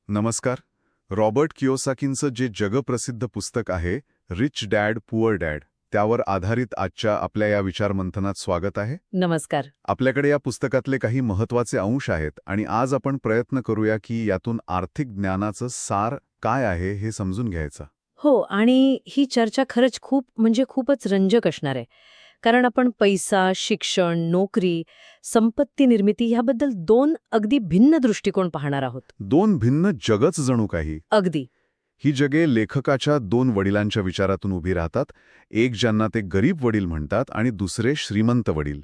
नमस्कार. रॉबर्ट कियोसाकींचं जे जगप्रसिद्ध पुस्तक आहे रिच डॅड पुअर डॅड, त्यावर आधारित आजच्या आपल्या या विचारमंथनात स्वागत आहे. नमस्कार. आपल्याकडे या पुस्तकातले काही महत्त्वाचे अंश आहेत आणि आज आपण प्रयत्न करूया की यातून आर्थिक ज्ञानाचं सार काय आहे हे समजून घ्यायचं. हो, आणि ही चर्चा खरंच खूपच रंजक असणार आहे. कारण आपण पैसा, शिक्षण, नोकरी, संपत्ती निर्मिती ह्याबद्दल दोन अगदी भिन्न दृष्टिकोन पाहणार आहोत. दोन भिन्न जगच जणू काही. अगदी. ही जगे लेखकाच्या दोन वडिलांच्या विचारातून उभी राहतात. एक ज्यांना ते गरीब वडील म्हणतात आणि दुसरे श्रीमंत वडील.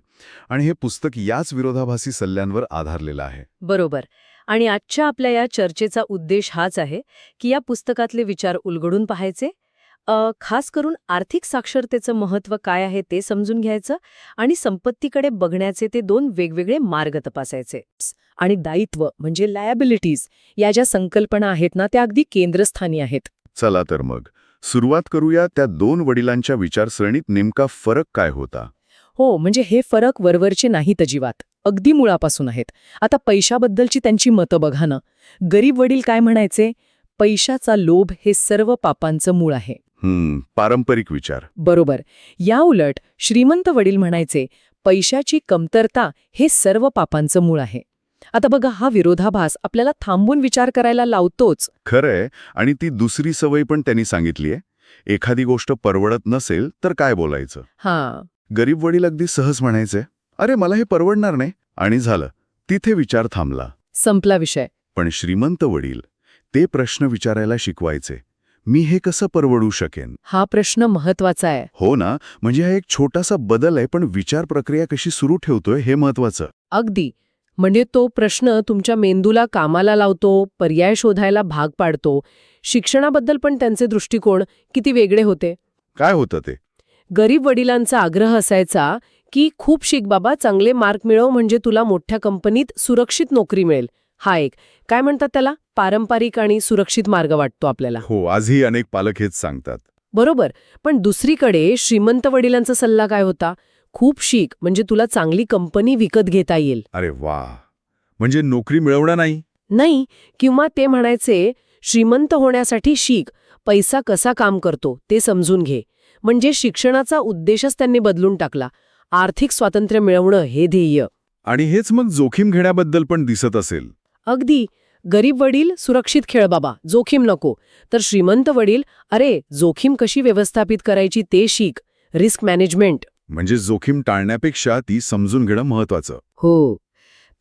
आणि हे पुस्तक याच विरोधाभासी सल्ल्यांवर आधारलेलं आहे. बरोबर. आणि आजच्या आपल्या या चर्चेचा उद्देश हाच आहे की या पुस्तकातले विचार उलगडून पाहायचे, खास करून आर्थिक साक्षरतेचं महत्त्व काय आहे ते समजून घ्यायचं आणि संपत्तीकडे बघण्याचे ते दोन वेगवेगळे मार्ग तपासायचे. आणि दायित्व म्हणजे लायबिलिटीज या ज्या संकल्पना आहेत ना, त्या अगदी केंद्रस्थानी आहेत. चला तर मग सुरुवात करूया. त्या दोन वडिलांच्या विचारसरणीत नेमका फरक काय होता? हो, म्हणजे हे फरक वरवरचे नाहीत अजिबात, अगदी मुळापासून आहेत. आता पैशाबद्दलची त्यांची मतं बघा ना. गरीब वडील काय म्हणायचे? पैशाचा लोभ हे सर्व पापांचं मूळ आहे. पारंपरिक विचार. बरोबर. या उलट श्रीमंत वडील म्हणायचे पैशाची कमतरता हे सर्व पापांचं मूळ आहे. आता बघा, हा विरोधाभास आपल्याला थांबून विचार करायला लावतोच. खरंय. आणि ती दुसरी सवय पण त्यांनी सांगितलीये. एखादी गोष्ट परवडत नसेल तर काय बोलायचं. हां. गरीब वडील अगदी सहज म्हणायचे, अरे मला हे परवडणार नाही, आणि झालं. तिथे विचार थांबला. संपला विषय. पण श्रीमंत वडील ते प्रश्न विचारायला शिकवायचे. मी हे कसं परवडू शकेन? हा प्रश्न महत्वाचा आहे. हो ना. म्हणजे हा एक छोटासा बदल आहे, पण विचार प्रक्रिया कशी सुरू ठेवतोय हे महत्वाचं. अगदी. म्हणजे तो प्रश्न तुमच्या मेंदूला कामाला लावतो, पर्याय शोधायला भाग पाडतो. शिक्षणाबद्दल पण त्यांचे दृष्टिकोन किती वेगळे होते. काय होतं ते? गरीब वडिलांचा आग्रह असायचा की खूप शिक बाबा, चांगले मार्क मिळव, म्हणजे तुला मोठ्या कंपनीत सुरक्षित नोकरी मिळेल. हा एक, काय म्हणतात त्याला, पारंपरिक आणि सुरक्षित मार्ग वाटतो आपल्याला. हो, आजही अनेक पालक हेच सांगतात. बरोबर. पण दुसरीकडे श्रीमंत वडिलांचा सल्ला काय होता? खूप शिक, म्हणजे तुला चांगली कंपनी विकत घेता येईल. अरे वा. म्हणजे नोकरी मिळवणं नाही. किंवा ते म्हणायचे श्रीमंत होण्यासाठी शिक, पैसा कसा काम करतो ते समजून घे. म्हणजे शिक्षणाचा उद्देशच त्यांनी बदलून टाकला. आर्थिक स्वातंत्र्य मिळवणं हे ध्येय. आणि हेच मग जोखीम घेण्याबद्दल पण दिसत असेल. अगदी. गरीब वडील सुरक्षित खेळ बाबा, जोखीम नको. तर श्रीमंत वडील, अरे जोखीम कशी व्यवस्थापित करायची ते शिक, रिस्क मॅनेजमेंट. म्हणजे जोखीम टाळण्यापेक्षा ती समजून घेणं महत्वाचं. हो.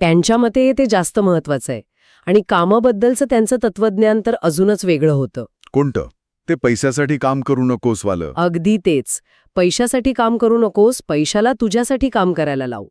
त्यांच्या मते ते जास्त महत्वाचं आहे. आणि कामाबद्दलचं त्यांचं तत्वज्ञान तर अजूनच वेगळं होतं. कोणतं? ते पैशासाठी काम करू नकोस वालं. अगदी तेच. पैशासाठी काम करू नकोस, पैशाला तुझ्यासाठी काम करायला लाव.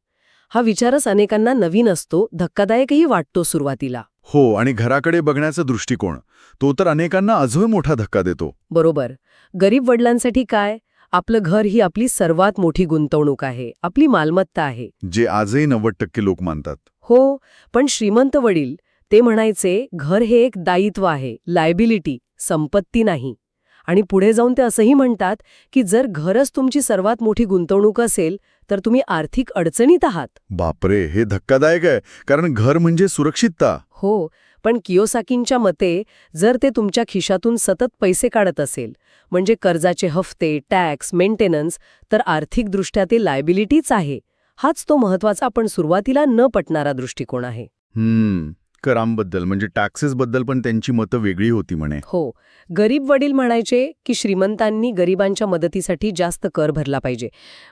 हा विचारच अनेकांना नवीन असतो, धक्कादायकही वाटतो सुरुवातीला. हो. आणि घराकडे बघण्याचा दृष्टिकोन, तो तर अनेकांना अजून मोठा धक्का देतो. बरोबर. गरीब वडिलांसाठी काय? आपलं घर ही आपली सर्वात मोठी गुंतवणूक आहे, आपली मालमत्ता आहे. जे आजही 90% लोक मानतात. हो. पण श्रीमंत वडील ते म्हणायचे घर हे एक दायित्व आहे, लायबिलिटी, संपत्ती नाही. आणि पुढे जाऊन ते असंही म्हणतात की जर घरच तुमची सर्वात मोठी गुंतवणूक असेल तर तुम्ही आर्थिक अडचणीत आहात. बापरे, हे धक्कादायक आहे. कारण घर म्हणजे सुरक्षितता. हो. पण कियोसाकींच्या मते जर ते तुमच्या खिशातून सतत पैसे काढत असेल, म्हणजे कर्जाचे हफ्ते, टॅक्स, मेंटेनन्स, तर आर्थिकदृष्ट्या ते लायबिलिटीच आहे. हाच तो महत्वाचा पण सुरुवातीला न पटणारा दृष्टिकोन आहे. करांबद्दल म्हणजे टॅक्सेसबद्दल पण त्यांची मतं वेगळी होती म्हणे. हो. गरीब वडील म्हणायचे की श्रीमंतांनी गरिबांच्या मदतीसाठी जास्त कर भरला पाहिजे,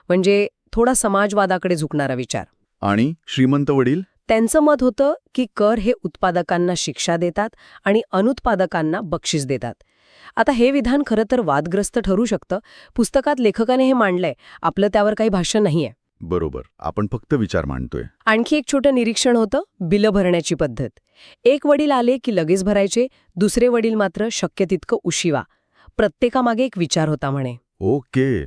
म्हणजे थोडा समाजवादाकडे झुकणारा विचार. आणि श्रीमंत वडील? त्यांचं मत होतं की कर हे उत्पादकांना शिक्षा देतात आणि अनुत्पादकांना बक्षीस देतात. आता हे विधान खरं तर वादग्रस्त ठरू शकतं. पुस्तकात लेखकाने हे मांडलंय, आपलं त्यावर काही भाष्य नाहीये. बरोबर. आपण फक्त विचार मांडतोय. आणखी एक छोटं निरीक्षण होतं, बिलं भरण्याची पद्धत. एक वडील आले की लगेच भरायचे, दुसरे वडील मात्र शक्य तितकं उशिवा. प्रत्येकामागे एक विचार होता म्हणे. ओके.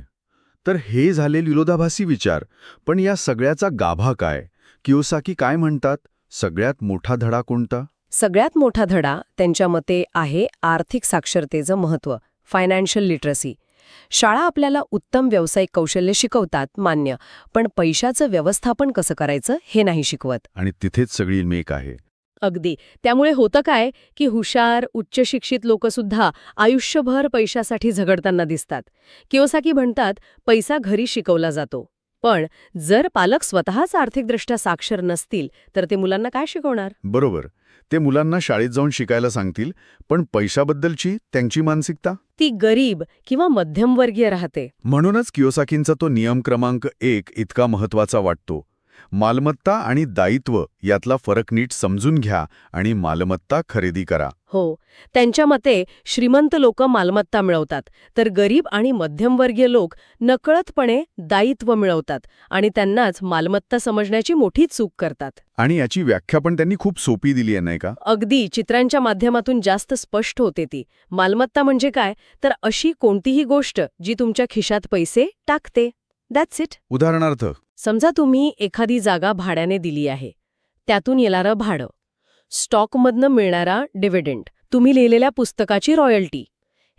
तर हे झाले विरोधाभासी विचार. पण या सगळ्याचा गाभा काय? कियोसाकी काय म्हणतात? सगळ्यात मोठा धडा कोणता? सगळ्यात मोठा धडा त्यांच्या मते आहे आर्थिक साक्षरतेचं महत्त्व, फायनान्शियल लिटरसी. शाळा आपल्याला उत्तम व्यावसायिक कौशल्य शिकवतात, मान्य, पण पैशाचं व्यवस्थापन कसं करायचं हे नाही शिकवत. आणि तिथेच सगळी मेक आहे. अगदी. त्यामुळे होतं काय की हुशार, उच्च शिक्षित लोकसुद्धा आयुष्यभर पैशासाठी झगडताना दिसतात. कियोसाकी म्हणतात, पैसा घरी शिकवला जातो. पण जर पालक स्वतःच आर्थिकदृष्ट्या साक्षर नसतील तर ते मुलांना काय शिकवणार? बरोबर. ते मुलांना शाळेत जाऊन शिकायला सांगतील, पण पैशाबद्दलची त्यांची मानसिकता? ती गरीब किंवा मध्यमवर्गीय राहते. म्हणूनच कियोसाकींचा तो नियम क्रमांक 1 इतका महत्वाचा वाटतो. मालमत्ता आणि दायित्व यातला फरक नीट समजून घ्या आणि मालमत्ता खरेदी करा. हो. त्यांच्या मते श्रीमंत लोक मालमत्ता मिळवतात, तर गरीब आणि मध्यमवर्गीय लोक नकळतपणे दायित्व मिळवतात आणि त्यांनाच मालमत्ता समजण्याची मोठी चूक करतात. आणि याची व्याख्या पण त्यांनी खूप सोपी दिली आहे, नाही का? अगदी चित्रांच्या माध्यमातून जास्त स्पष्ट होते ती. मालमत्ता म्हणजे काय, तर अशी कोणतीही गोष्ट जी तुमच्या खिशात पैसे टाकते. That's it. उदाहरणार्थ, समजा तुम्ही एखादी जागा भाड्याने दिली आहे. त्यातून येणारं भाडं, स्टॉकमधनं मिळणारा डिव्हिडंड, तुम्ही लिहिलेल्या पुस्तकाची रॉयल्टी,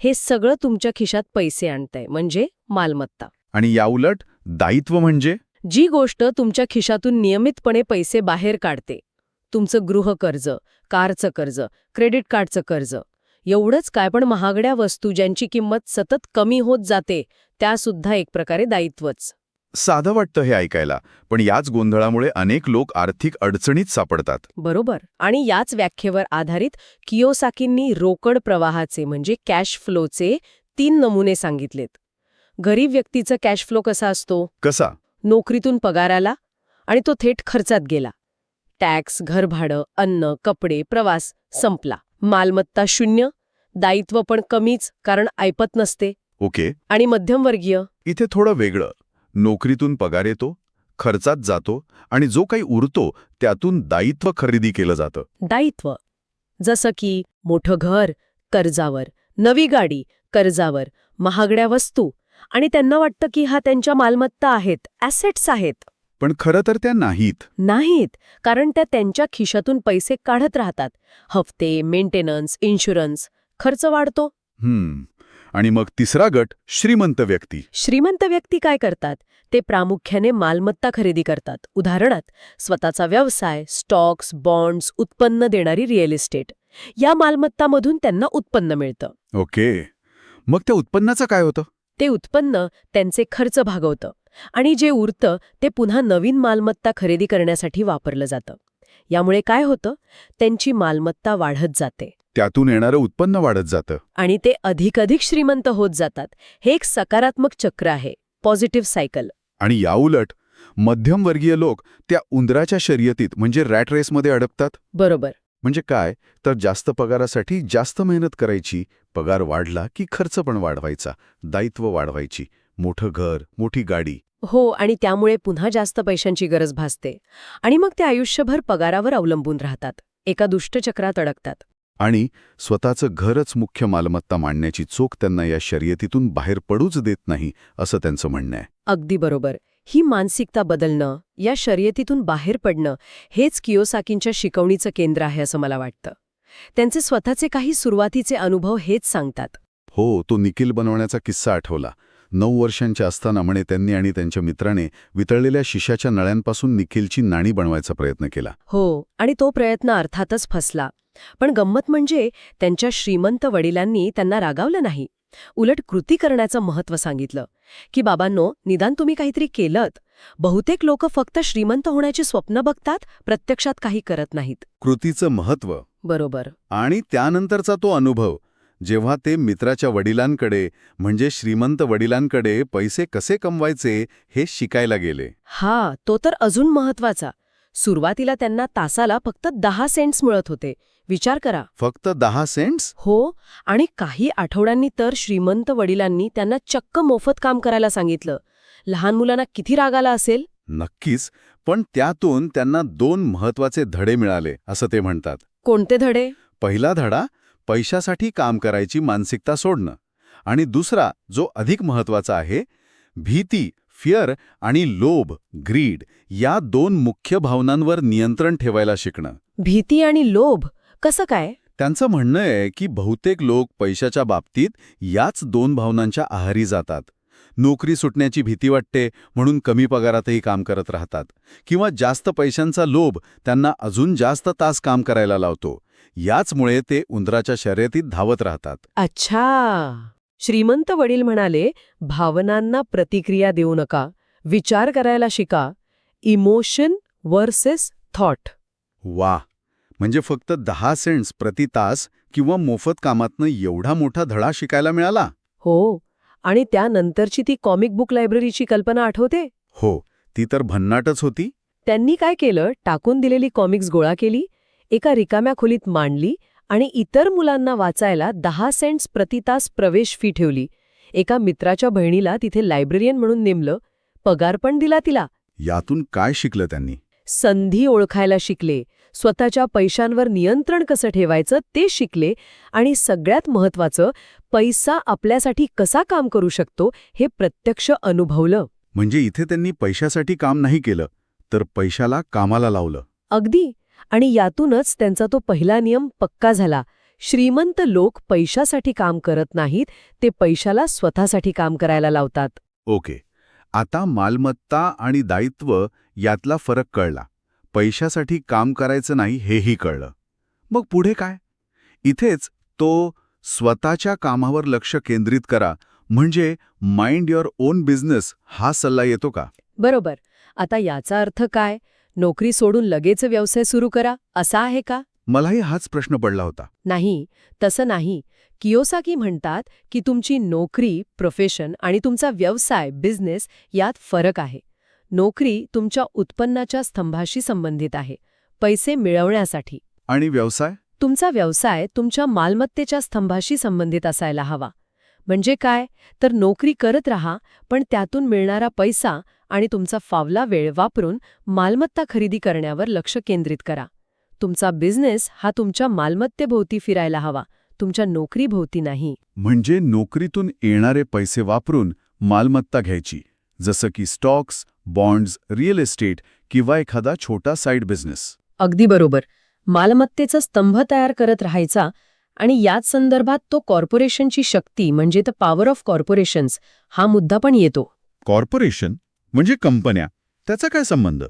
हे सगळं तुमच्या खिशात पैसे आणतंय, म्हणजे मालमत्ता. आणि याउलट दायित्व म्हणजे जी गोष्ट तुमच्या खिशातून नियमितपणे पैसे बाहेर काढते, तुमचं गृहकर्ज, कारचं कर्ज, क्रेडिट कार्डचं कर्ज, एवढंच काय पण महागड्या वस्तू ज्यांची किंमत सतत कमी होत जाते, त्यासुद्धा एक प्रकारे दायित्वच. साधं वाटतं हे ऐकायला, पण याच गोंधळामुळे अनेक लोक आर्थिक अडचणीत सापडतात. बरोबर. आणि याच व्याख्येवर आधारित कियोसाकींनी रोकड प्रवाहाचे म्हणजे कॅश फ्लोचे 3 नमुने सांगितलेत. गरीब व्यक्तीचा कॅश फ्लो कसा असतो? कसा? नोकरीतून पगार आला आणि तो थेट खर्चात गेला. टॅक्स, घरभाडं, अन्न, कपडे, प्रवास संपला. मालमत्ता 0, दायित्व पण कमीच, कारण ऐपत नसते. ओके. आणि मध्यमवर्गीय? इथे थोडं वेगळं. नोकरीतून पगार येतो, खर्चात जातो आणि जो काही उरतो त्यातून दायित्व खरेदी केलं जातं. दायित्व जसं की मोठं घर कर्जावर, नवी गाडी कर्जावर, महागड्या वस्तू, आणि त्यांना वाटतं की हा त्यांच्या मालमत्ता आहेत, ॲसेट्स आहेत. पण खरं तर त्या नाहीत, कारण त्या त्यांच्या खिशातून पैसे काढत राहतात. हफ्ते, मेंटेनन्स, इन्शुरन्स, खर्च वाढतो. आणि मग तिसरा गट, श्रीमंत व्यक्ती. श्रीमंत व्यक्ती काय करतात? ते प्रामुख्याने मालमत्ता खरेदी करतात. उदाहरणार्थ, स्वतःचा व्यवसाय, स्टॉक्स, बॉन्ड्स, उत्पन्न देणारी रिअल इस्टेट. या मालमत्तामधून त्यांना उत्पन्न मिळतं. ओके. मग त्या उत्पन्नाचं काय होतं? ते उत्पन्न त्यांचे खर्च भागवतं आणि जे उरतं ते पुन्हा नवीन मालमत्ता खरेदी करण्यासाठी वापरलं जातं. यामुळे काय होतं? त्यांची मालमत्ता वाढत जाते. त्यातून येणारं उत्पन्न वाढत जातं. आणि ते अधिकाधिक श्रीमंत होत जातात. हे एक सकारात्मक चक्र आहे, पॉझिटिव्ह सायकल. आणि याउलट मध्यमवर्गीय लोक त्या उंदराच्या शर्यतीत म्हणजे रॅट रेसमध्ये अडकतात. बरोबर. म्हणजे काय तर जास्त पगारासाठी जास्त मेहनत करायची, पगार वाढला की खर्च पण वाढवायचा, दायित्व वाढवायची, मोठं घर, मोठी गाडी. हो, आणि त्यामुळे पुन्हा जास्त पैशांची गरज भासते. आणि मग ते आयुष्यभर पगारावर अवलंबून राहतात, एका दुष्टचक्रात अडकतात. आणि स्वतःचं घरच मुख्य मालमत्ता मानण्याची चोख त्यांना या शर्यतीतून बाहेर पडूच देत नाही, असं त्यांचं म्हणणं आहे. अगदी बरोबर. ही मानसिकता बदलणं, या शर्यतीतून बाहेर पडणं, हेच कियोसाकींच्या शिकवणीचं केंद्र आहे असं मला वाटतं. त्यांचे स्वतःचे काही सुरुवातीचे अनुभव हेच सांगतात. हो, तो निकिल बनवण्याचा किस्सा आठवला. 9 वर्षांच्या असताना म्हणे त्यांनी आणि त्यांच्या मित्राने वितळलेल्या शिशाच्या नळ्यांपासून निकिलची नाणी बनवायचा प्रयत्न केला. हो, आणि तो प्रयत्न अर्थातच फसला. पण गंमत म्हणजे त्यांच्या श्रीमंत वडिलांनी त्यांना रागावलं नाही. उलट कृती करण्याचं महत्त्व सांगितलं की बाबांनो, निदान तुम्ही काहीतरी केलंत. बहुतेक लोक फक्त श्रीमंत होण्याची स्वप्न बघतात, प्रत्यक्षात काही करत नाहीत. कृतीचं महत्त्व. बरोबर. आणि त्यानंतरचा तो अनुभव, जेव्हा ते मित्राच्या वडिलांकडे म्हणजे श्रीमंत वडिलांकडे पैसे कसे कमवायचे हे शिकायला गेले. हा, तो तर अजून महत्वाचा. सुरुवातीला त्यांना तासाला फक्त 10 सेंट्स मिळत होते. विचार करा. फक्त 10 सेंट्स? हो, आणि काही आठवड्यांनी तर श्रीमंत वडिलांनी त्यांना चक्क मोफत काम करायला सांगितलं. लहान मुलांना किती राग आला असेल? नक्कीच. पण त्यातून त्यांना 2 महत्वाचे धडे मिळाले, असं ते म्हणतात. कोणते धडे? पहिला धडा, पैशासाठी काम करायची मानसिकता सोडणं. आणि दुसरा, जो अधिक महत्वाचा आहे, भीती, फिअर आणि लोभ, ग्रीड, या 2 मुख्य भावनांवर नियंत्रण ठेवायला शिकणं. भीती आणि लोभ कसं काय? त्यांचं म्हणणं आहे की बहुतेक लोक पैशाच्या बाबतीत याच 2 भावनांच्या आहारी जातात. नोकरी सुटण्याची भीती वाटते म्हणून कमी पगारातही काम करत राहतात. किंवा जास्त पैशांचा लोभ त्यांना अजून जास्त तास काम करायला लावतो. याचमुळे ते उंदराच्या शर्यतीत धावत राहतात. अच्छा. श्रीमंत वडील म्हणाले, भावनांना प्रतिक्रिया देऊ नका, विचार करायला शिका. Emotion versus thought. वा, म्हणजे फक्त 10 सेंट्स प्रति तास किंवा मोफत कामातनं एवढा मोठा धडा शिकायला मिळाला? हो. आणि त्यानंतरची ती कॉमिक बुक लायब्ररीची कल्पना आठवते? हो, ती तर भन्नाटच होती. त्यांनी काय केलं, टाकून दिलेली कॉमिक्स गोळा केली, एका रिकाम्या खोलीत मांडली आणि इतर मुलांना वाचायला 10 सेंट्स प्रति तास प्रवेश फी ठेवली. एका मित्राच्या बहिणीला तिथे लायब्ररियन म्हणून नेमलं, पगार पण दिला तिला. यातून काय शिकलं त्यांनी? संधी ओळखायला शिकले, स्वतःच्या पैशांवर नियंत्रण कसं ठेवायचं ते शिकले आणि सगळ्यात महत्त्वाचं, पैसा आपल्यासाठी कसा काम करू शकतो हे प्रत्यक्ष अनुभवलं. म्हणजे इथे त्यांनी पैशासाठी काम नाही केलं, तर पैशाला कामाला लावलं. अगदी. आणि यातूनच त्यांचा तो पहिला नियम पक्का झाला. श्रीमंत लोक पैशासाठी काम करत नाहीत, ते पैशाला स्वतःसाठी काम करायला लावतात. ओके, आता मालमत्ता आणि दायित्व यातला फरक कळला. पैशासाठी काम करायचं नाही हेही कळलं. मग पुढे काय? इथेच तो स्वतःच्या कामावर लक्ष केंद्रित करा, म्हणजे माइंड युअर ओन बिझनेस हा सल्ला येतो का? बरोबर. आता याचा अर्थ काय? नोकरी सोडून लगेच व्यवसाय सुरू करा असा आहे का? मलाही हाच प्रश्न पडला होता. नाही, तसं नाही. कियोसाकी म्हणतात की तुमची नोकरी, प्रोफेशन आणि तुमचा व्यवसाय, बिझनेस यात फरक आहे. नोकरी तुमच्या उत्पन्नाच्या स्तंभाशी संबंधित आहे, पैसे मिळवण्यासाठी. आणि व्यवसाय? तुमचा व्यवसाय तुमच्या मालमत्तेच्या स्तंभाशी संबंधित असायला हवा. म्हणजे काय? तर नोकरी करत राहा, पण त्यातून मिळणारा पैसा आणि तुमचा फावला वेळ वापरून मालमत्ता खरेदी करण्यावर लक्ष केंद्रित करा. तुमचा बिझनेस हा तुमच्या मालमत्तेभोवती फिरायला हवा, तुमच्या नोकरीभोवती नाही. म्हणजे नोकरीतून येणारे पैसे वापरून मालमत्ता घ्यायची, जसं की स्टॉक्स, बॉन्ड्स, रिअल इस्टेट किंवा एखादा छोटा साईड बिझनेस. अगदी बरोबर. मालमत्तेचा स्तंभ तयार करत राहायचा. आणि याच संदर्भात तो कॉर्पोरेशनची शक्ती म्हणजे द पॉवर ऑफ कॉर्पोरेशन्स हा मुद्दा पण येतो. कॉर्पोरेशन म्हणजे कंपन्या, त्याचा काय संबंध?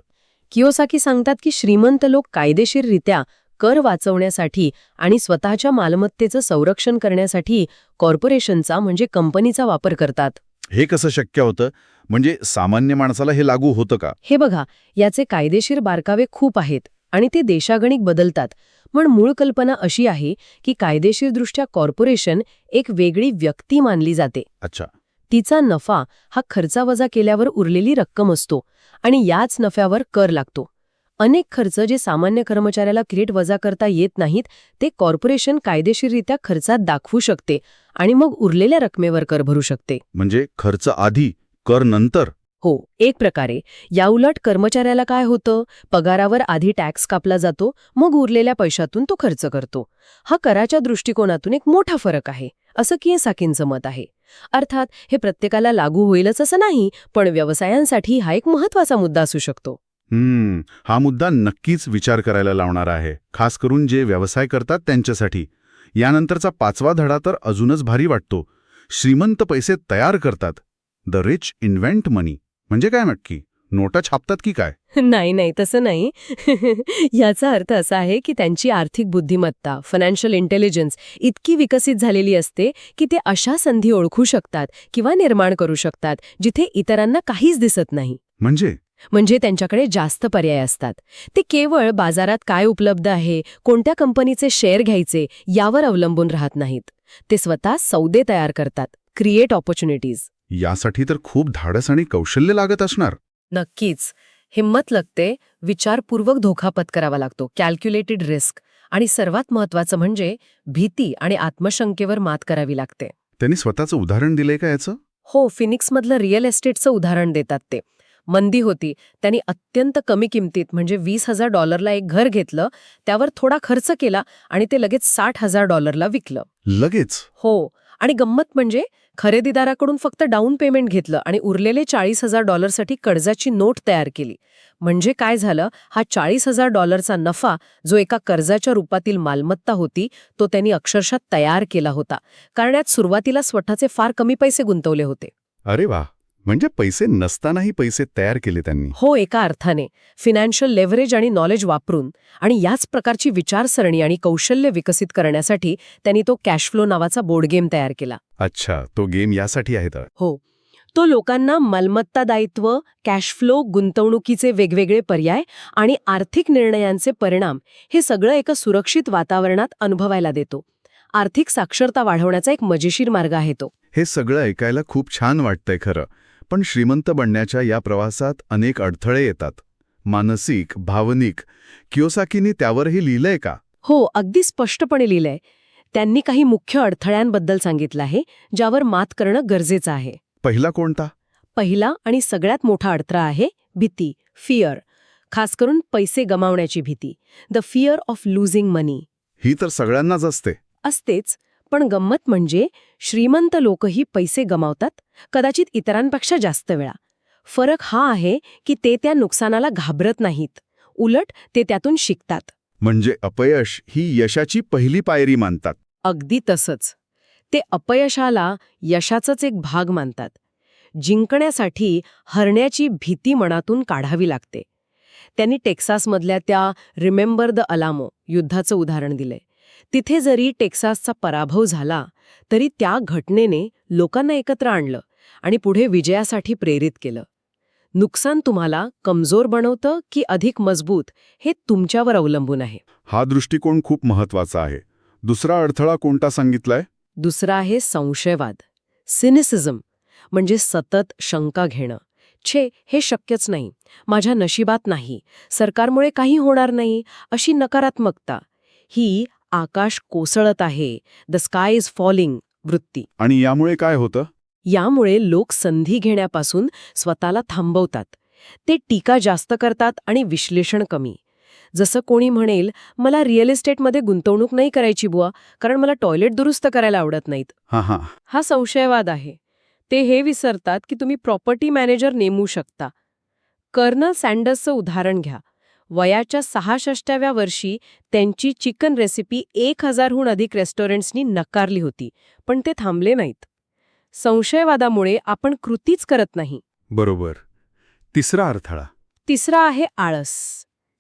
कियोसाकी सांगतात की श्रीमंत लोक कायदेशीररित्या कर वाचवण्यासाठी आणि स्वतःच्या मालमत्तेचं संरक्षण करण्यासाठी कॉर्पोरेशनचा म्हणजे कंपनीचा वापर करतात. हे कसं शक्य होतं? म्हणजे सामान्य माणसाला हे लागू होतं का? हे बघा, याचे कायदेशीर बारकावे खूप आहेत आणि ते देशागणिक बदलतात. पण मूळ कल्पना अशी आहे की कायदेशीरदृष्ट्या कॉर्पोरेशन एक वेगळी व्यक्ती मानली जाते. अच्छा. तिचा नफा हा खर्चा वजा केल्यावर उरलेली रक्कम असतो आणि याच नफ्यावर कर लागतो. अनेक खर्च जे सामान्य कर्मचाऱ्याला क्रेडिट वजा करता येत नाहीत, ते कॉर्पोरेशन कायदेशीररित्या खर्चात दाखवू शकते आणि मग उरलेल्या रकमेवर कर भरू शकते. म्हणजे खर्च आधी, कर नंतर? हो, एक प्रकारे. याउलट कर्मचाऱ्याला काय होतं? पगारावर आधी टॅक्स कापला जातो, मग उरलेल्या पैशातून तो खर्च करतो. हा कराच्या दृष्टिकोनातून एक मोठा फरक आहे, असं कियोसाकींचं मत आहे. अर्थात हे प्रत्येकाला लागू होईलच असं नाही, पण व्यवसायांसाठी हा एक महत्त्वाचा मुद्दा असू शकतो. हा मुद्दा नक्कीच विचार करायला लावणारा आहे, खास करून जे व्यवसाय करतात त्यांच्यासाठी. यानंतरचा 5वा धडा तर अजूनच भारी वाटतो. श्रीमंत पैसे तयार करतात. द रिच इन्व्हेंट मनी. म्हणजे काय नक्की? नोटा छापतात की काय? नाही, तसं नाही. याचा अर्थ असा आहे की त्यांची आर्थिक बुद्धिमत्ता, फायनान्शियल इंटेलिजन्स इतकी विकसित झालेली असते की ते अशा संधी ओळखू शकतात किंवा निर्माण करू शकतात जिथे इतरांना काहीच दिसत नाही. म्हणजे त्यांच्याकडे जास्त पर्याय असतात. ते केवळ बाजारात काय उपलब्ध आहे, कोणत्या कंपनीचे शेअर घ्यायचे यावर अवलंबून राहत नाहीत. ते स्वतः सौदे तयार करतात, क्रिएट ऑपॉर्च्युनिटीज. यासाठी तर खूप धाडस आणि कौशल्य लागत असणार. नक्कीच. हिंमत लागते, विचारपूर्वक धोका पत्करावा लागतो, कॅल्क्युलेटेड रिस्क, आणि सर्वात महत्त्वाचं म्हणजे भीती आणि आत्मशंकेवर मात करावी लागते. त्यांनी स्वतःचं उदाहरण दिलंय का याचं? हो, फिनिक्समधलं रिअल एस्टेटचं उदाहरण देतात ते. मंदी होती, त्यांनी अत्यंत कमी किमतीत म्हणजे $20,000 एक घर घेतलं, त्यावर थोडा खर्च केला आणि ते लगेच $60,000 विकलं. लगेच? हो. आणि गंमत म्हणजे खरेदीदाराकडून फक्त डाऊन पेमेंट घेतलं आणि उरलेले $40,000 कर्जाची नोट तयार केली. म्हणजे काय झालं? हा $40,000 नफा, जो एका कर्जाच्या रूपातील मालमत्ता होती, तो त्यांनी अक्षरशः तयार केला होता. कारण यात सुरुवातीला स्वतःचे फार कमी पैसे गुंतवले होते. अरे वा, म्हणजे पैसे नसतानाही पैसे तयार केले त्यांनी. हो, एका अर्थाने फिनान्शियल लेव्हरेज आणि नॉलेज वापरून आणि याच प्रकारची विचारसरणी आणि कौशल्य विकसित करण्यासाठी त्यांनी तो कॅश फ्लो नावाचा बोर्ड गेम तयार केला. अच्छा, तो गेम यासाठी आहे तर. हो, तो लोकांना मालमत्ता दायित्व, कॅश फ्लो, गुंतवणुकीचे वेगवेगळे पर्याय आणि आर्थिक निर्णयांचे परिणाम हे सगळं एका सुरक्षित वातावरणात अनुभवायला देतो. आर्थिक साक्षरता वाढवण्याचा एक मजेशीर मार्ग आहे तो. हे सगळं ऐकायला खूप छान वाटतंय खरं, पण श्रीमंत बनण्याच्या या प्रवासात अनेक अडथळे येतात. मानसिक, भावनिक. कियोसाकीनी त्यावरही लिहिलंय का? हो, अगदी स्पष्टपणे लिहिलंय. त्यांनी काही मुख्य अडथळ्यांबद्दल सांगितलं आहे, ज्यावर मात करणं गरजेचं आहे. पहिला कोणता? पहिला आणि सगळ्यात मोठा अडथळा आहे भीती, फिअर. खास करून पैसे गमावण्याची भीती. द फिअर ऑफ लुझिंग मनी. ही तर सगळ्यांनाच असते. असतेच, पण गंमत म्हणजे श्रीमंत लोकही पैसे गमावतात, कदाचित इतरांपेक्षा जास्त वेळा. फरक हा आहे की ते त्या नुकसानाला घाबरत नाहीत. उलट ते त्यातून शिकतात. म्हणजे अपयश ही यशाची पहिली पायरी मानतात. अगदी तसंच. ते अपयशाला यशाचाच एक भाग मानतात. जिंकण्यासाठी हरण्याची भीती मनातून काढावी लागते. त्यांनी टेक्सासमधल्या त्या रिमेंबर द अलामो युद्धाचं उदाहरण दिलंय. तिथे जरी टेक्सासचा पराभव झाला तरी त्या घटनेने लोकांना एकत्र आणलं आणि पुढे विजयासाठी प्रेरित केलं. नुकसान तुम्हाला कमजोर बनवतं की अधिक मजबूत हे तुमच्यावर अवलंबून आहे. हा दृष्टिकोन खूप महत्वाचा आहे. दुसरा अडथळा कोणता सांगितलाय? दुसरा आहे संशयवाद, सिनिसिझम. म्हणजे सतत शंका घेणं. हे शक्यच नाही, माझ्या नशिबात नाही, सरकारमुळे काही होणार नाही, अशी नकारात्मकता. ही आकाश कोसळत आहे, द स्काय इज फॉलिंग वृत्ती. आणि यामुळे काय होतं? यामुळे लोक संधी घेण्यापासून स्वतःला थांबवतात. ते टीका जास्त करतात आणि विश्लेषण कमी. जसं कोणी म्हणेल, मला रिअल इस्टेटमध्ये गुंतवणूक नाही करायची बुवा, कारण मला टॉयलेट दुरुस्त करायला आवडत नाहीत. हा संशयवाद आहे. ते हे विसरतात की तुम्ही प्रॉपर्टी मॅनेजर नेमू शकता. कर्नल सँडर्सचं उदाहरण घ्या. वयाच्या 66व्या वर्षी त्यांची चिकन रेसिपी 1000हून अधिक रेस्टॉरंट्सनी नकारली होती, पण ते थांबले नाहीत. संशयवादामुळे आपण कृतीच करत नाही. बरोबर. तिसरा अडथळा? तिसरा आहे आळस,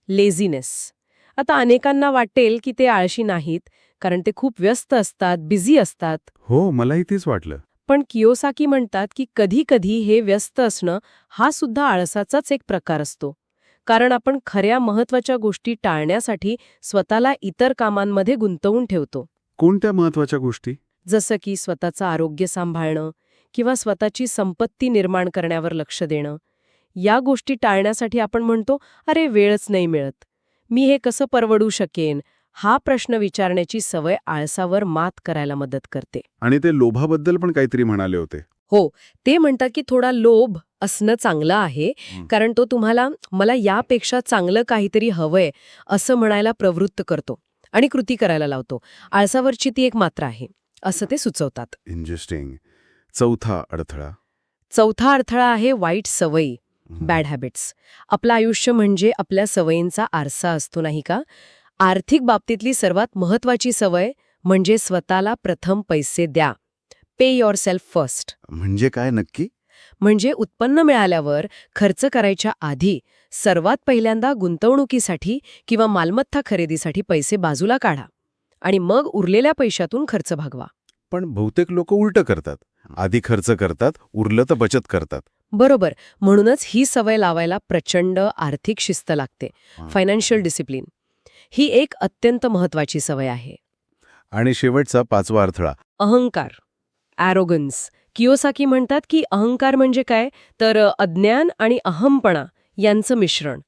लेझीनेस. आता अनेकांना वाटेल की ते आळशी नाहीत, कारण ते खूप व्यस्त असतात, बिझी असतात. हो, मलाही तेच वाटलं. पण कियोसाकी म्हणतात की कधी-कधी हे व्यस्त असणं हा सुद्धा आळसाचाच एक प्रकार असतो. कारण आपण खऱ्या महत्वाच्या गोष्टी टाळण्यासाठी स्वतःला इतर कामांमध्ये गुंतवून ठेवतो. कोणत्या महत्वाच्या गोष्टी? जसं की स्वतःचं आरोग्य सांभाळणं किंवा स्वतःची संपत्ती निर्माण करण्यावर लक्ष देणं. या गोष्टी टाळण्यासाठी आपण म्हणतो, अरे वेळच नाही मिळत, मी हे कसं परवडू शकेन. हा प्रश्न विचारण्याची सवय आळसावर मात करायला मदत करते. आणि ते लोभाबद्दल पण काहीतरी म्हणाले होते. हो, ते म्हणतात की थोडा लोभ असणं चांगलं आहे, कारण तो तुम्हाला मला यापेक्षा चांगलं काहीतरी हवंय असं म्हणायला प्रवृत्त करतो आणि कृती करायला लावतो. आळसावरची ती एक मात्रा आहे असं ते सुचवतात. इंटरेस्टिंग. चौथा अडथळा? चौथा अडथळा आहे वाईट सवयी, बॅड हॅबिट्स. आपलं आयुष्य म्हणजे आपल्या सवयींचा आरसा असतो, नाही का? आर्थिक बाबतीतली सर्वात महत्वाची सवय म्हणजे स्वतःला प्रथम पैसे द्या. पे युअर सेल्फ फर्स्ट. म्हणजे काय नक्की? म्हणजे उत्पन्न मिळाल्यावर खर्च करायच्या आधी सर्वात पहिल्यांदा गुंतवणुकीसाठी किंवा मालमत्ता खरेदीसाठी पैसे बाजूला काढा आणि मग उरलेल्या पैशातून खर्च भागवा. पण बहुतेक लोक उलटं करतात. आधी खर्च करतात, उरलं तर बचत करतात. बरोबर. म्हणूनच ही सवय लावायला प्रचंड आर्थिक शिस्त लागते. फायनान्शियल डिसिप्लिन ही एक अत्यंत महत्वाची सवय आहे. आणि शेवटचा पाचवा अडथळा? अहंकार, ॲरोगन्स. कियोसाकी म्हणतात की अहंकार म्हणजे काय, तर अज्ञान आणि अहमपणा यांचं मिश्रण.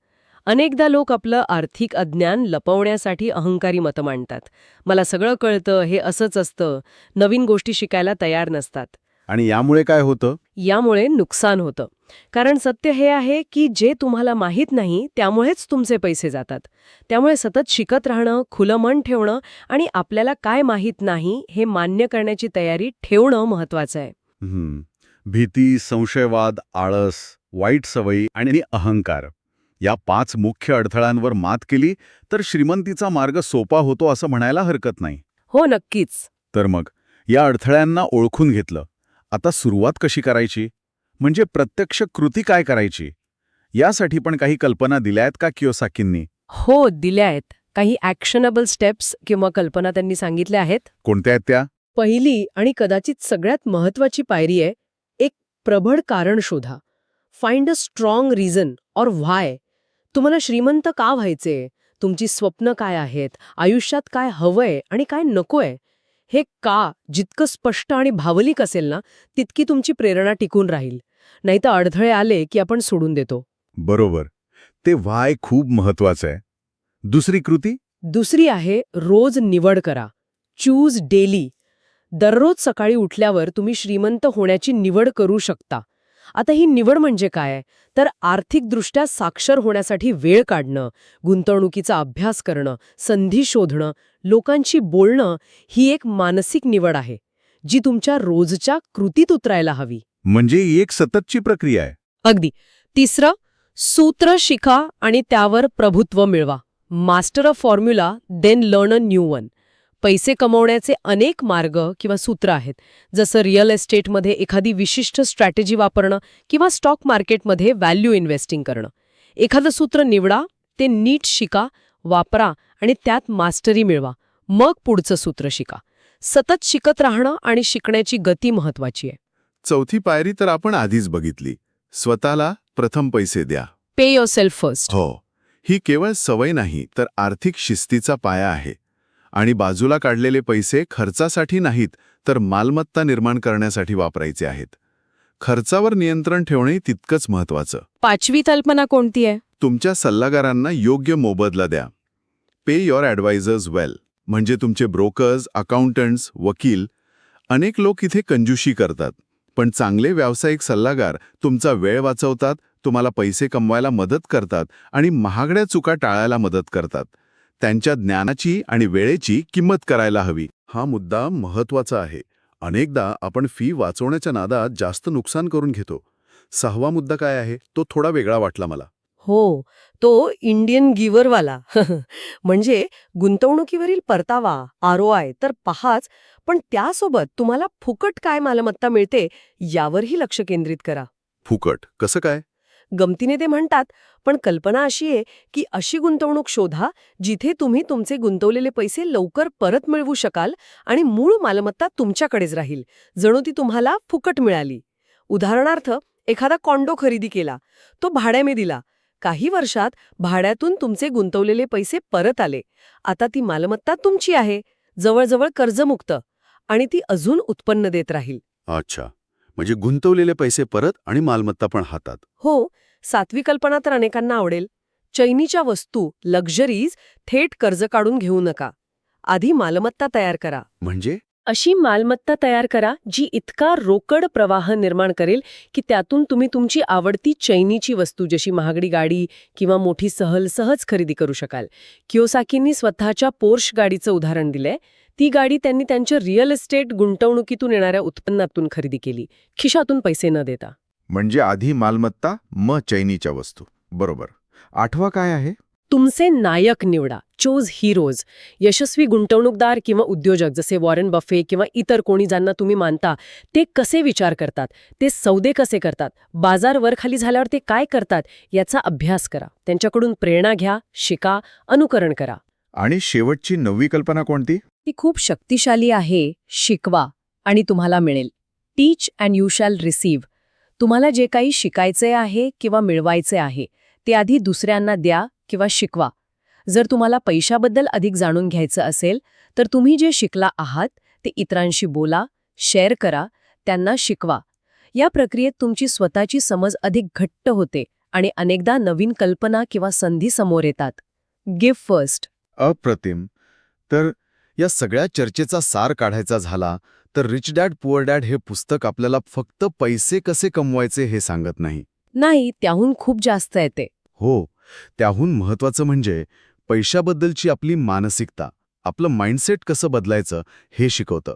अनेकदा लोक आपलं आर्थिक अज्ञान लपवण्यासाठी अहंकारी मतं मांडतात. मला सगळं कळतं, हे असंच असतं, नवीन गोष्टी शिकायला तयार नसतात. आणि यामुळे काय होतं? यामुळे नुकसान होतं. कारण सत्य हे आहे की जे तुम्हाला माहीत नाही त्यामुळेच तुमचे पैसे जातात. त्यामुळे सतत शिकत राहणं, खुलं मन ठेवणं आणि आपल्याला काय माहीत नाही हे मान्य करण्याची तयारी ठेवणं महत्वाचं आहे. भीती, संशयवाद, आळस, वाईट सवयी आणि अहंकार या 5 मुख्य अडथळ्यांवर मात केली तर श्रीमंतीचा मार्ग सोपा होतो असं म्हणायला हरकत नाही. हो, नक्कीच. तर मग या अडथळ्यांना ओळखून घेतलं, आता सुरुवात कशी करायची? म्हणजे प्रत्यक्ष कृती काय करायची यासाठी पण काही कल्पना दिल्या आहेत का कियोसाकींनी? हो, दिल्या आहेत. काही ॲक्शनेबल स्टेप्स किंवा कल्पना त्यांनी सांगितल्या आहेत. कोणत्या आहेत त्या? पहिली आणि कदाचित सगळ्यात महत्वाची पायरी आहे, एक प्रबळ कारण शोधा. Find a strong reason or why. तुम्हाला श्रीमंत का व्हायचे? तुमची स्वप्न काय आहेत? आयुष्यात काय हवंय आणि काय नकोय? हे का जितकं स्पष्ट आणि भावनिक असेल ना, तितकी तुमची प्रेरणा टिकून राहील. नाहीतर अडथळे आले की आपण सोडून देतो. बरोबर. ते व्हाय खूप महत्वाचं आहे. दुसरी कृती? दुसरी आहे रोज निवड करा. Choose daily. दररोज सकाळी उठल्यावर तुम्ही श्रीमंत होण्याची निवड करू शकता. आता ही निवड म्हणजे काय? तर आर्थिकदृष्ट्या साक्षर होण्यासाठी वेळ काढणं, गुंतवणुकीचा अभ्यास करणं, संधी शोधणं, लोकांशी बोलणं ही एक मानसिक निवड आहे, जी तुमच्या रोजच्या कृतीत उतरायला हवी. म्हणजे ही एक सततची प्रक्रिया आहे. अगदी. तिसरं, सूत्र शिका आणि त्यावर प्रभुत्व मिळवा. Master a formula, then learn a new one. पैसे कमवण्याचे अनेक मार्ग किंवा सूत्र आहेत, जसं रिअल एस्टेटमध्ये एखादी विशिष्ट स्ट्रॅटेजी वापरणं किंवा स्टॉक मार्केटमध्ये व्हॅल्यू इन्व्हेस्टिंग करणं. एखादं सूत्र निवडा, ते नीट शिका, वापरा आणि त्यात मास्टरी मिळवा. मग पुढचं सूत्र शिका. सतत शिकत राहणं आणि शिकण्याची गती महत्वाची आहे. चौथी पायरी तर आपण आधीच बघितली. स्वतःला प्रथम पैसे द्या. पे युअरसेल्फ फर्स्ट. हो, ही केवळ सवय नाही तर आर्थिक शिस्तीचा पाया आहे. आणि बाजूला काढलेले पैसे खर्चासाठी नाहीत तर मालमत्ता निर्माण करण्यासाठी वापरायचे आहेत. खर्चावर नियंत्रण ठेवणे तितकंच महत्वाचं. पाचवी कल्पना कोणती आहे? तुमच्या सल्लागारांना योग्य मोबदला द्या. पे युअर ॲडवायझर्स वेल. म्हणजे तुमचे ब्रोकर्स, अकाउंटंट्स, वकील. अनेक लोक इथे कंजूशी करतात, पण चांगले व्यावसायिक सल्लागार तुमचा वेळ वाचवतात, तुम्हाला पैसे कमवायला मदत करतात आणि महागड्या चुका टाळायला मदत करतात. त्यांच्या ज्ञानाची आणि वेळेची किंमत करायला हवी. हा मुद्दा महत्वाचा आहे. अनेकदा आपण फी वाचवण्याच्या नादात जास्त नुकसान करून घेतो. सहावा मुद्दा काय आहे तो थोडा वेगळा वाटला मला. हो, तो इंडियन गिव्हरवाला. म्हणजे गुंतवणुकीवरील परतावा, ROI तर पहाच, पण त्यासोबत तुम्हाला फुकट काय मालमत्ता मिळते यावरही लक्ष केंद्रित करा. फुकट कसं काय? गमतीने ते म्हणतात, पण कल्पना अशी आहे की अशी गुंतवणूक शोधा जिथे तुम्ही तुमचे गुंतवलेले पैसे लवकर परत मिळवू शकाल आणि मूळ मालमत्ता तुमच्याकडेच राहील, जणू ती तुम्हाला फुकट मिळाली. उदाहरणार्थ, एखादा कॉन्डो खरेदी केला, तो भाड्याने दिला. काही वर्षात भाड्यातून तुमचे गुंतवलेले पैसे परत आले. आता ती मालमत्ता तुमची आहे, जवळजवळ कर्जमुक्त, आणि ती अजून उत्पन्न देत राहील. अच्छा, म्हणजे गुंतवलेले पैसे परत आणि मालमत्ता पण हातात. हो, सातवी कल्पना तर अनेकांना आवडेल. चैनीच्या वस्तू, लक्झरीज थेट कर्ज काढून घेऊ नका. आधी मालमत्ता तयार करा. म्हणजे अशी मालमत्ता तयार करा जी इतका रोकड प्रवाह निर्माण करेल की त्यातून तुम्ही तुमची आवडती चैनीची वस्तू जशी महागडी गाडी किंवा मोठी सहल सहज खरेदी करू शकाल. कियोसाकींनी स्वतःच्या पोर्श गाडीचं उदाहरण दिलंय. ती गाडी त्यांनी त्यांच्या रिअल एस्टेट गुंतवणुकीतून येणाऱ्या उत्पन्नातून खरेदी केली, खिशातून पैसे न देता. म्हणजे आधी मालमत्ता मग चैनीच्या वस्तू. बरोबर. आठवा काय आहे? तुमचे नायक निवडा. Chose heroes. यशस्वी गुंतवणूकदार किंवा उद्योजक जसे वॉरेन बफे किंवा इतर कोणी ज्यांना तुम्ही मानता, ते कसे विचार करतात, ते सौदे कसे करतात, बाजार वरखाली झाल्यावर ते काय करतात याचा अभ्यास करा. त्यांच्याकडून प्रेरणा घ्या, शिका, अनुकरण करा. आणि शेवटची 9वी कल्पना कोणती? ती खूप शक्तिशाली आहे. शिकवा आणि तुम्हाला मिळेल. टीच अँड यू शॅल रिसीव्ह. तुम्हाला जे काही शिकायचे आहे किंवा मिळवायचे आहे ते आधी दुसऱ्यांना द्या किंवा शिकवा. जर तुम्हाला पैशाबद्दल अधिक जाणून घ्यायचं असेल तर तुम्ही जे शिकला आहात ते इतरांशी बोला, शेअर करा, त्यांना शिकवा. या प्रक्रियेत तुमची स्वतःची समज अधिक घट्ट होते आणि अनेकदा नवीन कल्पना किंवा संधी समोर येतात. Give first. अप्रतिम. तर या सगळ्या चर्चेचा सार काढायचा झाला तर रिच डॅड पुअर डॅड हे पुस्तक आपल्याला फक्त पैसे कसे कमवायचे हे सांगत नाही. नाही, त्याहून खूप जास्त येते. हो, त्याहून महत्वाचं म्हणजे पैशाबद्दलची आपली मानसिकता, आपलं माइंडसेट कसं बदलायचं हे शिकवतं.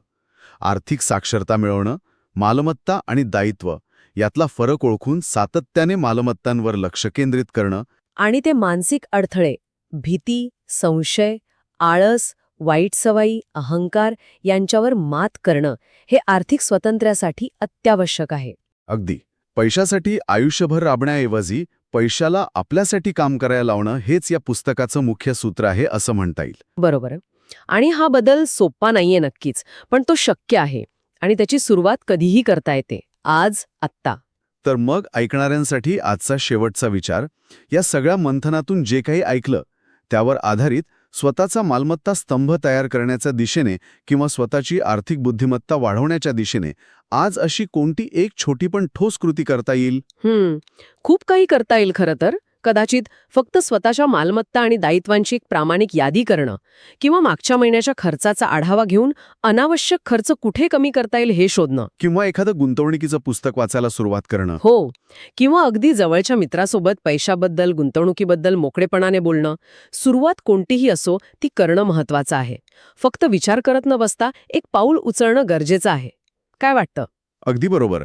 आर्थिक साक्षरता मिळवणं, मालमत्ता आणि दायित्व यातला फरक ओळखून सातत्याने मालमत्तांवर लक्ष केंद्रित करणं आणि ते मानसिक अडथळे, भीती, संशय, आळस, वाईट सवयी, अहंकार यांच्यावर मात करणं हे आर्थिक स्वातंत्र्यासाठी अत्यावश्यक आहे. अगदी. पैशासाठी आयुष्यभर राबण्याऐवजी पैशाला आपल्यासाठी काम करायला लावणं हेच या पुस्तकाचं मुख्य सूत्र आहे असं म्हणता येईल. बरोबर आहे. आणि हा बदल सोपा नाहीये नक्कीच, पण तो शक्य आहे आणि त्याची सुरुवात कधीही करता येते, आज, आत्ता. तर मग ऐकणाऱ्यांसाठी आजचा शेवटचा विचार, या सगळ्या मंथनातून जे काही ऐकलं त्यावर आधारित स्वतःचा मालमत्ता स्तंभ तयार करण्याच्या दिशेने किंवा स्वतःची आर्थिक बुद्धिमत्ता वाढवण्याच्या दिशेने आज अशी कोणती एक छोटी पण ठोस कृती करता येईल? खूप काही करता येईल खरं तर. कदाचित फक्त स्वतःच्या मालमत्ता आणि दायित्वांची एक प्रामाणिक यादी करणं किंवा मागच्या महिन्याच्या खर्चाचा आढावा घेऊन अनावश्यक खर्च कुठे कमी करता येईल हे शोधणं. किंवा एखादं गुंतवणुकीचं पुस्तक वाचायला सुरुवात करणं. हो, किंवा अगदी जवळच्या मित्रासोबत पैशाबद्दल, गुंतवणुकीबद्दल मोकळेपणाने बोलणं. सुरुवात कोणतीही असो, ती करणं महत्वाचं आहे. फक्त विचार करत न बसता एक पाऊल उचलणं गरजेचं आहे. काय वाटतं? अगदी बरोबर.